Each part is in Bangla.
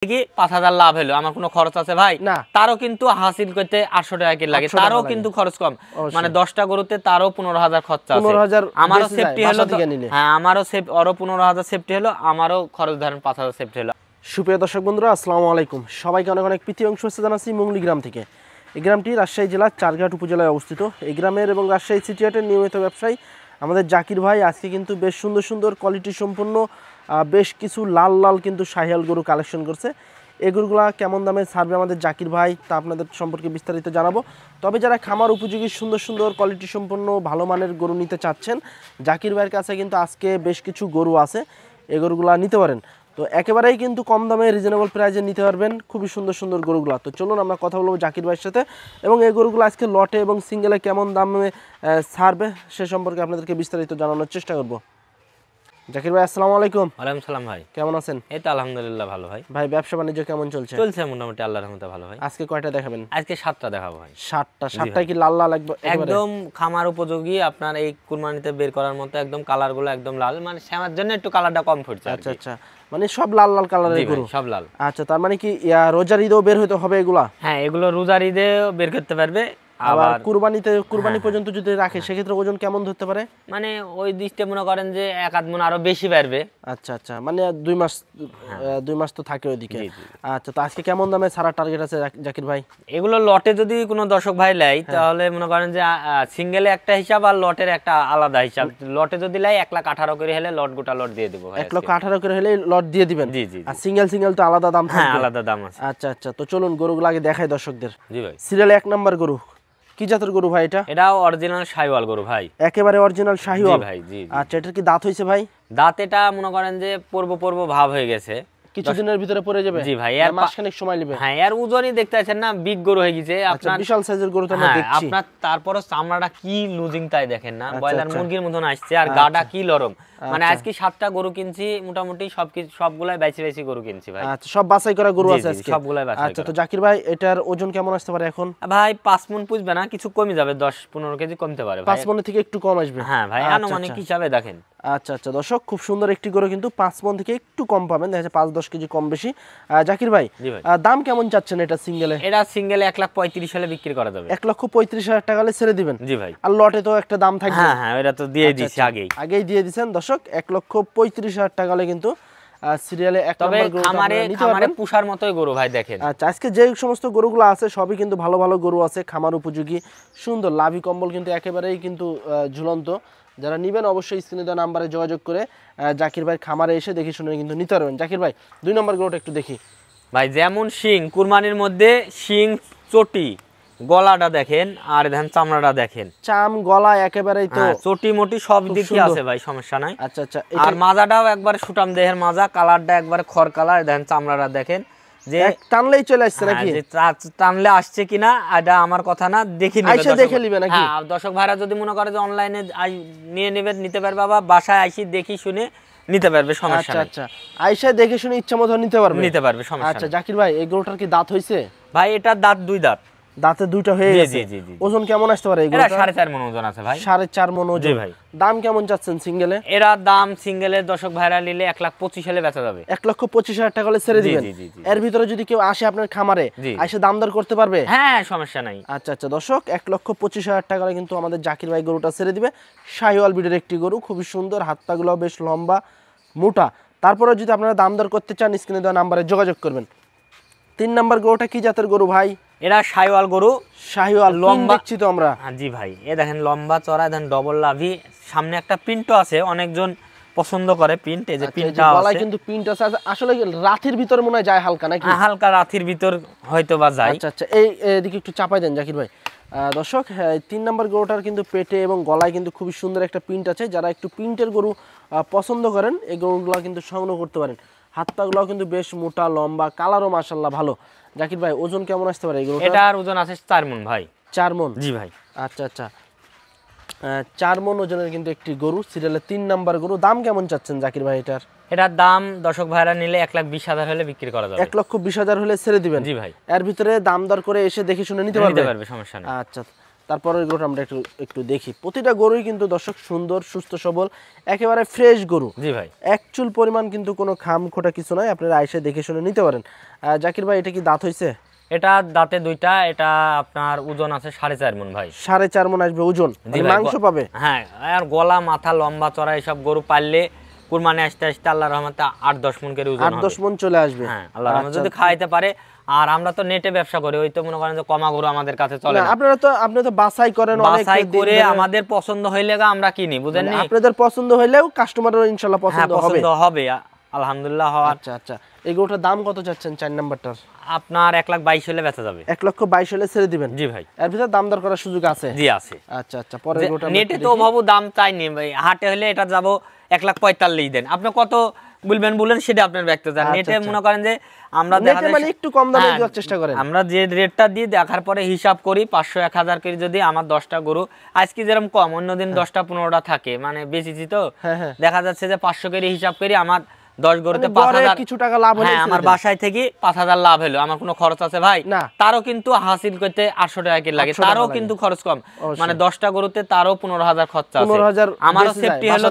কি ৫,০০০ লাভ হলো, আমার কোনো খরচ আছে ভাই না, তারও কিন্তু হাসিল করতে ৮০০ টাকা কি লাগে, তারও কিন্তু খরচ কম, মানে ১০টা গরুতে তারও ১৫,০০০ খরচা আছে। আমারও সেফটি হলো, হ্যাঁ আমারও আরো ১৫,০০০ সেফটি হলো, আমারও খরচ ধরেন ৫,০০০ সেফটি হলো। সুপ্রিয় দর্শক বন্ধুরা, আসসালামু আলাইকুম। সবাইকে অনেক অনেক প্রীতি এবং শুভেচ্ছা জানাচ্ছি মুঙ্গলি গ্রাম থেকে। এই গ্রামটি রাজশাহী জেলার চারঘাট উপজেলায় অবস্থিত। এই গ্রামের এবং রাজশাহী সিটি হাটের নিয়মিত ব্যবসায়ী আমাদের জাকির ভাই আজকে কিন্তু বেশ সুন্দর সুন্দর কোয়ালিটি সম্পন্ন বেশ কিছু লাল লাল কিন্তু শাহিয়াল গরু কালেকশন করছে। এই গরুগুলা কেমন দামে ছাড়বে আমাদের জাকির ভাই, তা আপনাদের সম্পর্কে বিস্তারিত জানাবো। তবে যারা খামার উপযোগী সুন্দর সুন্দর কোয়ালিটি সম্পন্ন ভালো মানের গরু নিতে চাচ্ছেন, জাকির ভাইয়ের কাছে কিন্তু আজকে বেশ কিছু গরু আছে, এই গরুগুলা নিতে পারেন। তো একেবারেই কিন্তু কম দামে রিজনেবল প্রাইসে নিতে পারবেন খুবই সুন্দর সুন্দর গরুগুলো। তো চলুন আমরা কথা বলবো জাকির ভাইয়ের সাথে, এবং এই গরুগুলো আজকে লটে এবং সিঙ্গেলে কেমন দামে ছাড়বে সে সম্পর্কে আপনাদেরকে বিস্তারিত জানানোর চেষ্টা করব। জাকির ভাই আসসালামু আলাইকুম। ওয়ালাইকুম সালাম ভাই, কেমন আছেন? এই তো আলহামদুলিল্লাহ ভালো ভাই। ভাই ব্যবসা বাণিজ্য কেমন চলছে? চলছে মোটামুটি আল্লাহর রহমতে ভালো ভাই। আজকে কয়টা দেখাবেন? আজকে ৭টা দেখাবো ভাই। ৭টা কি লাল লাল একদম খামার উপযোগী, আপনার এই কুরবানিতে বের করার মতো একদম কালারগুলো একদম লাল, মানে শ্যামার জন্য একটু কালারটা কম ফুটছে। আচ্ছা আচ্ছা, মানে সব লাল লাল কালারের গরু, সব লাল। আচ্ছা, তার মানে কি রোজার ঈদেও বের হতে হবে এগুলা? হ্যাঁ, এগুলো রোজার ঈদে বের করতে পারবে। আবার কুরবানি পর্যন্ত যদি রাখে সেক্ষেত্রে ওজন কেমন ধরতে পারে? মানে ওই দৃষ্টি মনে করেন যে ১-৮ মণ আরো বেশি পারবে। আচ্ছা আচ্ছা, মানে ২ মাস তো থাকে ওইদিকে। আচ্ছা, তো আজকে কেমন দামে ছাড়ার টার্গেট আছে জাকির ভাই? এগুলো লটে যদি কোনো দর্শক ভাই লাই তাহলে মনে করেন যে সিঙ্গেলে একটা হিসাব আর লটের একটা আলাদা হিসাব। লটে যদি লাই ১,১৮,০০০ করে হলে লট গোটা লট দিয়ে দেবো। ১,১৮,০০০ করে হলে লট দিয়ে দিবেন? জি জি। আর সিঙ্গেল তো আলাদা দাম থাকবে? হ্যাঁ, আলাদা দাম আছে। আচ্ছা আচ্ছা, তো চলুন গরুগুলো আগে দেখাই দর্শকদের। জি ভাই। সিরিয়ালে ১ নাম্বার গরু কি জাতের গরু ভাই? এটাও অরিজিনাল শাহিওয়াল গরু ভাই, একেবারে অরিজিনাল শাহিওয়াল ভাই। জি। আচ্ছা, এটার কি দাঁত হইছে ভাই? দাঁত এটা মনে করেন যে পর্ব ভাব হয়ে গেছে, কিছুদিনের ভিতরে পড়ে যাবে? জি ভাই, এর মাসখানেক সময় নেবে? হ্যাঁ, এর ওজনই দেখতে আছেন না, বিগ গরু হয়ে গেছে আপনার, বিশাল সাইজের গরু তো আমরা দেখছি। আপনার তারপরও চামড়াটা কি লুজিং তাই দেখেন না, ব্রয়লার মুরগির মতন আসছে, আর গাটা কি নরম। মানে আজকে ৭টা গরু কিনছি, মোটামুটি সবগুলাই বাইছি গরু কিনছি ভাই। আচ্ছা, সব বাছাই করা গরু আছে আজকে? সবগুলাই বাছাই করা। আচ্ছা, তো জাকির ভাই এটার ওজন কেমন আসতে পারে এখন? ভাই ৫ মণ পুষবে না, কিছু কমে যাবে, ১০-১৫ কেজি কমতে পারে। ৫ মণ থেকে একটু কম আসবে? হ্যাঁ ভাই, আনুমানিক হিসাবে দেখেন। আচ্ছা আচ্ছা দর্শক, খুব সুন্দর একটি গরু, কিন্তু ৫ মণ থেকে একটু কম পাবেন, দেখা যাচ্ছে ৫-১০ কেজি কম বেশি। জাকির ভাই দাম কেমন চাচ্ছেন এটা সিঙ্গেলে? এটা সিঙ্গেলে ১,৩৫,০০০ হলে বিক্রি করা যাবে। ১,৩৫,০০০ টাকা হলে ছেড়ে দিবেন? জি ভাই। আর লটে তো একটা দাম থাকবে? হ্যাঁ, এটা তো দিয়ে দিয়েছি, আগেই দিয়ে দিয়েছেন দর্শক। ১,৩৫,০০০ টাকা হলে কিন্তু সিরিয়ালে ১ নম্বর গরু খামারে পুষার মতোই গরু ভাই দেখেন। আচ্ছা, আজকে যে সমস্ত গরুগুলো আছে সবই কিন্তু ভালো ভালো গরু আছে, খামার উপযোগী সুন্দর লাভি কম্বল কিন্তু একেবারেই কিন্তু ঝুলন্ত। যারা নেবেন অবশ্যই স্ক্রিনে দেওয়া নাম্বারে যোগাযোগ করে জাকির ভাই খামারে এসে দেখে শুনে কিন্তু নিতে পারবেন। জাকির ভাই ২ নম্বর গরুটা একটু দেখি ভাই। যেমন শিং, কুরবানির মধ্যে শিং, চটি, গলাটা দেখেন, আর দেখেন চামড়াটা দেখেন, চাম গলা একেবারেই তো চটি মোটি সব দিকই আছে ভাই, সমস্যা নাই। আচ্ছা আচ্ছা, আর মাজাটাও একবার সুটাম দেহের মাজা, কালারটা একবার খড় কালার, দেখেন চামড়াটা দেখেন, যে টানলেই চলে আসছে নাকি? টানলে আসছে কিনা এটা আমার কথা না, দেখে নিবে নাকি? হ্যাঁ, দর্শক ভাইরা যদি মনে করে যে অনলাইনে নিয়ে নেবেন, নিতে পারবে, বাবা বাসায় আইসি দেখি শুনে নিতে পারবে, সমস্যা নাই। আচ্ছা, আইসা দেখে শুনে ইচ্ছা মতো নিতে পারবে, সমস্যা নাই। আচ্ছা জাকির ভাই, এই গরুটার কি দাঁত হইছে? ভাই এটার দাঁত ২ দাঁত, দাঁতে 2টা হয়ে গেছে। ওজন কেমন আসতে পারে এগুলো? 4.5 মণ ওজন আছে ভাই। 4.5 মণ ওজন ভাই। দাম কেমন চাচ্ছেন সিঙ্গেলে? এরা দাম সিঙ্গেলে দর্শক ভাইরা নিলে ১,২৫,০০০ হলে বেচা যাবে। ১,২৫,০০০ টাকা হলে ছেড়ে দিবেন? এর ভিতরে যদি কেউ আসে আপনার খামারে, এসে দাম দর করতে পারবে? হ্যাঁ, সমস্যা নাই। আচ্ছা আচ্ছা দর্শক, ১,২৫,০০০ টাকা হলে কিন্তু আমাদের জাকির ভাই গরুটা ছেড়ে দিবে। শাহিওয়াল ব্রিডের একটি গরু, খুবই সুন্দর, হাত পাগুলো বেশ লম্বা মোটা। তারপরে যদি আপনারা দাম দর করতে চান স্ক্রিনে দেওয়া নাম্বারে যোগাযোগ করবেন। ৩ নম্বর গরুটা কি জাতের গরু ভাই? এরা শাহিওয়াল গরু, শাহিওয়াল লম্বা দেখছি তো আমরা। জি ভাই, এ দেখেন লম্বা চড়া, দেখেন ডবল লাভি, সামনে একটা প্রিন্টও আছে, অনেকজন পছন্দ করে প্রিন্ট। এই যে প্রিন্টটা আছে, গলায় কিন্তু প্রিন্ট আছে। আসলে রাথির ভিতর মনে হয় যায় হালকা নাকি? হালকা রাথির ভিতর হয়তো বা যায়। আচ্ছা আচ্ছা, এইদিকে একটু চাপাই দেন জাকির ভাই। দর্শক, ৩ নম্বর গরুটার কিন্তু পেটে এবং গলায় কিন্তু খুবই সুন্দর একটা প্রিন্ট আছে। যারা একটু প্রিন্টের গরু পছন্দ করেন, এই গরুগুলো কিন্তু সংগ্রহ করতে পারেন। হাত পাগুলো কিন্তু বেশ মোটা লম্বা, কালারও মাশাআল্লাহ ভালো। জাকির ভাই ওজন কেমন আসতে পারে এগুলো? এটার ওজন আছে ৪ মণ ভাই। ৪ মণ? জি ভাই। আচ্ছা আচ্ছা, ৪ মণ ওজনের কিন্তু একটি গরু, সিরিয়ালে ৩ নাম্বার গরু। দাম কেমন চাচ্ছেন জাকির ভাই এটার? এটার দাম দর্শক ভাইরা নিলে ১,২০,০০০ হলে বিক্রি করা যাবে। ১,২০,০০০ হলে ছেড়ে দিবেন? জি ভাই। এর ভিতরে দাম দর করে এসে দেখে শুনে নিতে পারবে, সমস্যা নেই। আচ্ছা, তারপরের গরুটা আমরা একটু একটু দেখি। প্রতিটা গরুই কিন্তু দর্শক সুন্দর, সুস্থ সবল, একেবারে ফ্রেশ গরু। জি ভাই, একচুল পরিমাণ কিন্তু কোনো খাম খোটা কিছু নয়, আপনারা আইসে দেখে শুনে নিতে পারেন। জাকির ভাই, এটা কি দাঁত হয়েছে? এটা দাঁতে দুইটা, এটা আপনার ওজন আছে 4.5 মণ ভাই। 4.5 মণ আসবে ওজন, মাংস পাবে? হ্যাঁ, আর গলা মাথা লম্বা চড়া এইসব গরু পাললে কুরবানি আসতে আসতে আল্লাহর রহমতে 8-10 মণ করে ওজন হবে। 8-10 মণ চলে আসবে, হ্যাঁ আল্লাহর রহমতে যদি খাওয়াইতে পারে। আর আমরা তো নেটে ব্যবসা করি, ওই তো মনে করেন যে কমা গরু আমাদের কাছে চলে না। আপনি তো বাছাই করেন, অনেক বাছাই করে আমাদের পছন্দ হইলে আমরা কিনি, বুঝেন নি? আপনাদের পছন্দ হইলেও কাস্টমারের ইনশাআল্লাহ পছন্দ হবে আলহামদুলিল্লাহ। আচ্ছা আচ্ছা, এই গরুটার দাম কত চাচ্ছেন 4 নাম্বারটার? আপনার 1,22,000 হলে বেচা যাবে। 1,22,000 হলে ছেড়ে দিবেন? জি ভাই। এর ভিতর দাম দর করার সুযোগ আছে? জি আছে। আচ্ছা আচ্ছা, পরে গরুটা নেটে তো ভাবু দাম চাইনি ভাই, হাটে হলে এটা যাব 1,45,000 দেন। আপনি কত বলেন সেটা আপনার ব্যক্ত যান। নেটে মনে করেন যে আমরা নেটে মানে একটু কম দামে দেওয়ার চেষ্টা করেন। আমরা যে রেটটা দিয়ে দেখার পরে হিসাব করি 500-1000 করে, যদি আমার 10টা গরু আজকে যেরকম কম, অন্যদিন 10টা 15টা থাকে, মানে বেশিছি তো দেখা যাচ্ছে যে 500 করে হিসাব করি, আমার 10 গরুতে 5,000 কিছু টাকা লাভ হলো। হ্যাঁ, আমার বাসায় থেকে 5,000 লাভ হলো, আমার কোনো খরচ আছে ভাই? তারও কিন্তু হাসিল করতে 800 টাকা কি লাগে, তারও কিন্তু খরচ কম। মানে 10টা গরুতে তারও 15,000 খরচ আছে। আমারও সেফটি হলো,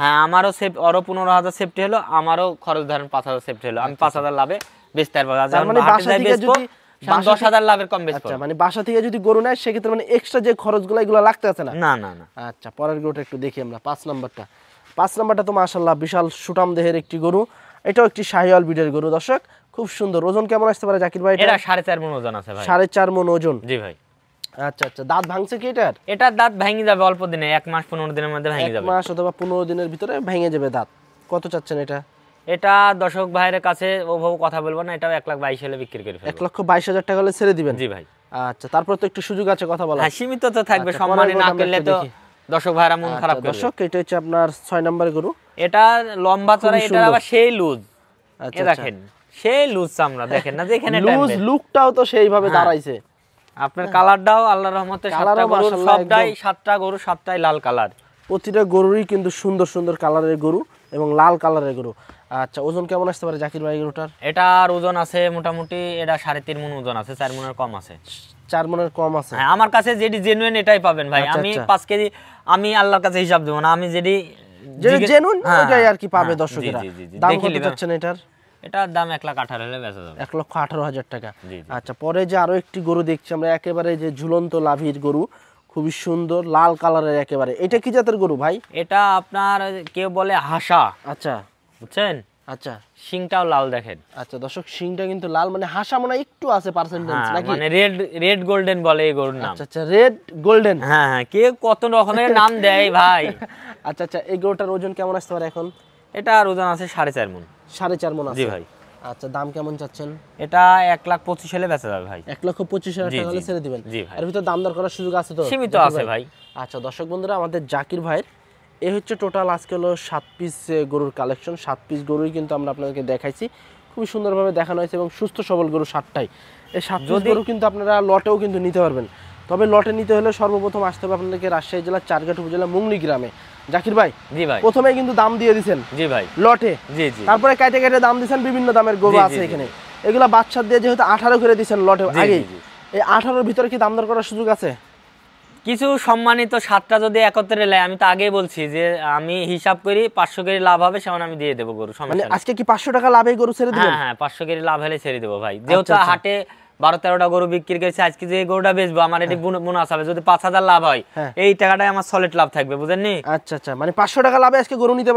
হ্যাঁ আমারও ওরও 15,000 সেফটি হলো, আমারও খরচ ধরেন 5,000 সেফটি হলো, আমি 5,000 লাভে বেচতে পারবো। মানে বাসা থেকে যদি 10,000 লাভের কম বেচবো। আচ্ছা, মানে বাসা থেকে যদি গরু নেয় সেক্ষেত্রে মানে এক্সট্রা যে খরচগুলো এগুলো লাগতে আছে না? না না না। আচ্ছা, পরের গরুটা একটু দেখি আমরা। 5 নাম্বারটা। 5 নাম্বারটা তো মাশাআল্লাহ বিশাল সুঠাম দেহের একটি গরু। এটাও একটি শাহিওয়াল ব্রিডের গরু দর্শক, খুব সুন্দর। ওজন কেমন আসতে পারে জাকির ভাই? এটা 4.5 মণ ওজন আছে ভাই। 4.5 মণ ওজন? জি ভাই। আচ্ছা আচ্ছা, দাঁত ভাঙছে কি এটার? এটার দাঁত ভেঙে যাবে অল্প দিনে, 1 মাস 15 দিনের মধ্যে ভেঙে যাবে। 1 মাস অথবা 15 দিনের ভিতরে ভেঙে যাবে দাঁত। কত চাচ্ছেন এটা? এটা দর্শক ভাইয়ের কাছে ওভাবে কথা বলবো না, এটাও 1,22,000 হলে বিক্রি করে ফেলবো। 1,22,000 টাকা হলে ছেড়ে দিবেন? জি ভাই। আচ্ছা, তারপর তো একটু সুযোগ আছে কথা বলা। হ্যাঁ, সীমিত তো থাকবে, সম্মানী না করলে তো দর্শক ভাইরা মন খারাপ করবে। দর্শক, এটা হচ্ছে আপনার 6 নাম্বার গরু। এটা লম্বা চড়া, এটা আবার সেই লুজ। আচ্ছা দেখেন, সেই লুজ চামড়া দেখেন না, যেখানে লুজ লুকটাও তো সেইভাবে দাঁড়াইছে। আপনার কালারটাও আল্লাহর রহমতে 7টা গরু, সবটাই 7টা গরু, 7টাই লাল কালার। প্রতিটা গরুরই কিন্তু সুন্দর সুন্দর কালারের গরু এবং লাল কালারের গরু। আচ্ছা, ওজন কেমন আসতে পারে জাকির ভাই গরুটার? এটার ওজন আছে মোটামুটি, এটা 3.5 মণ ওজন আছে, 4 মণের কম আছে। 4 মণের কম আছে? হ্যাঁ, আমার কাছে যেটি জেনুইন এটাই পাবেন ভাই। আমি 5 কেজি, আমি আল্লাহর কাছে হিসাব দেব না, আমি যেটি জেনুইন ওটাই আর কি পাবে দর্শকেরা। দাম কত চাচ্ছেন এটার? এটার দাম 1,18,000 হলে বেচা যাবে। 1,18,000 টাকা। আচ্ছা, পরে যে আরো একটি গরু দেখছি আমরা, একেবারে যে ঝুলন্ত লাভির গরু, খুবই সুন্দর লাল কালারের একেবারে। এটা কি জাতের গরু ভাই? এটা আপনার কেউ বলে হাসা। আচ্ছা, বুঝছেন? আচ্ছা, শিংটাও লাল দেখেন। আচ্ছা দর্শক, শিংটা কিন্তু লাল, মানে হাসা মনে একটু আছে পার্সেন্টেজ নাকি? মানে রেড গোল্ডেন বলে এই গরুর নাম। আচ্ছা আচ্ছা, রেড গোল্ডেন। হ্যাঁ হ্যাঁ, কে কত রকমের নাম দেয় ভাই। আচ্ছা আচ্ছা, এই গরুটার ওজন কেমন আসতে পারে এখন? এটার ওজন আছে 4.5 মণ। 4.5 মণ আছে? জি ভাই। আচ্ছা, দাম কেমন চাচ্ছেন? এটা 1,25,000 হলে বেচা যাবে ভাই। 1,25,000 টাকা হলে ছেড়ে দিবেন? জি ভাই। এর ভিতর দাম দর করার সুযোগ আছে তো? সীমিত আছে ভাই। আচ্ছা দর্শক বন্ধুরা, আমাদের জাকির ভাইয়ের এই হচ্ছে টোটাল আজকে হলো 7 পিস গরুর কালেকশন। 7 পিস গরুই কিন্তু আমরা আপনাদেরকে দেখাইছি, খুবই সুন্দরভাবে দেখানো হয়েছে এবং সুস্থ সবল গরু 7টাই। এই 7 পিস গরু কিন্তু আপনারা লটেও কিন্তু নিতে পারবেন। তবে লটে নিতে হলে সর্বপ্রথম আসতে হবে আপনাদেরকে রাজশাহী জেলার চারঘাট উপজেলা মুংলি গ্রামে। জাকির ভাই, জি ভাই, প্রথমে কিন্তু দাম দিয়ে দিবেন। জি ভাই, লটে। জি জি। তারপরে কাটে কাটে দাম দিবেন, বিভিন্ন দামের গরু আছে এখানে। এগুলা বাচ্চা দিয়ে যেহেতু 18 করে দিবেন লটে আগে, এই 18 এর ভিতরে কি দাম দর করার সুযোগ আছে? কিছু সম্মানিত 7টা যদি একত্রে লাই, আমি তো আগেই বলছি যে আমি হিসাব করি 500 কেজি লাভ হবে, সেমন আমি দিয়ে দেবো গরু। মানে আজকে কি 500 টাকা লাভে গরু ছেড়ে দিবেন? হ্যাঁ, 500 কেজি লাভ হলে ছেড়ে দেবো ভাই। যেহেতু হাটে 12-13টা গরু বিক্রি করেছে, আজকে যে গরুটা বেচবো আমার এটি বোনাস হবে। যদি 5,000 লাভ হয়, এই টাকাটাই আমার সলিড লাভ থাকবে, বুঝেননি? আচ্ছা আচ্ছা, মানে 500 টাকা লাভে আজকে গরু নিতে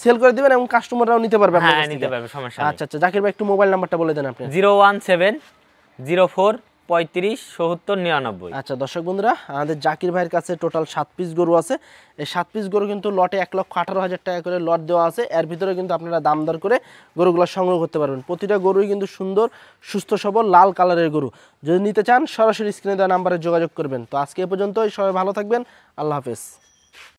সেল করে দিবেন এবং কাস্টমাররাও নিতে পারবে? হ্যাঁ, নিতে পারবে, সমস্যা নেই। আচ্ছা আচ্ছা, জাকির ভাই একটু মোবাইল নাম্বারটা বলে দেন আপনি। 01704357099। আচ্ছা দর্শক বন্ধুরা, আমাদের জাকির ভাইয়ের কাছে টোটাল 7 পিস গরু আছে। এই 7 পিস গরু কিন্তু লটে 1,18,000 টাকা করে লট দেওয়া আছে। এর ভিতরে কিন্তু আপনারা দাম দর করে গরুগুলো সংগ্রহ করতে পারবেন। প্রতিটা গরুই কিন্তু সুন্দর, সুস্থ সবল, লাল কালারের গরু। যদি নিতে চান সরাসরি স্ক্রিনে দেওয়া নাম্বারে যোগাযোগ করবেন। তো আজকে এ পর্যন্তই, সবাই ভালো থাকবেন, আল্লাহ হাফেজ।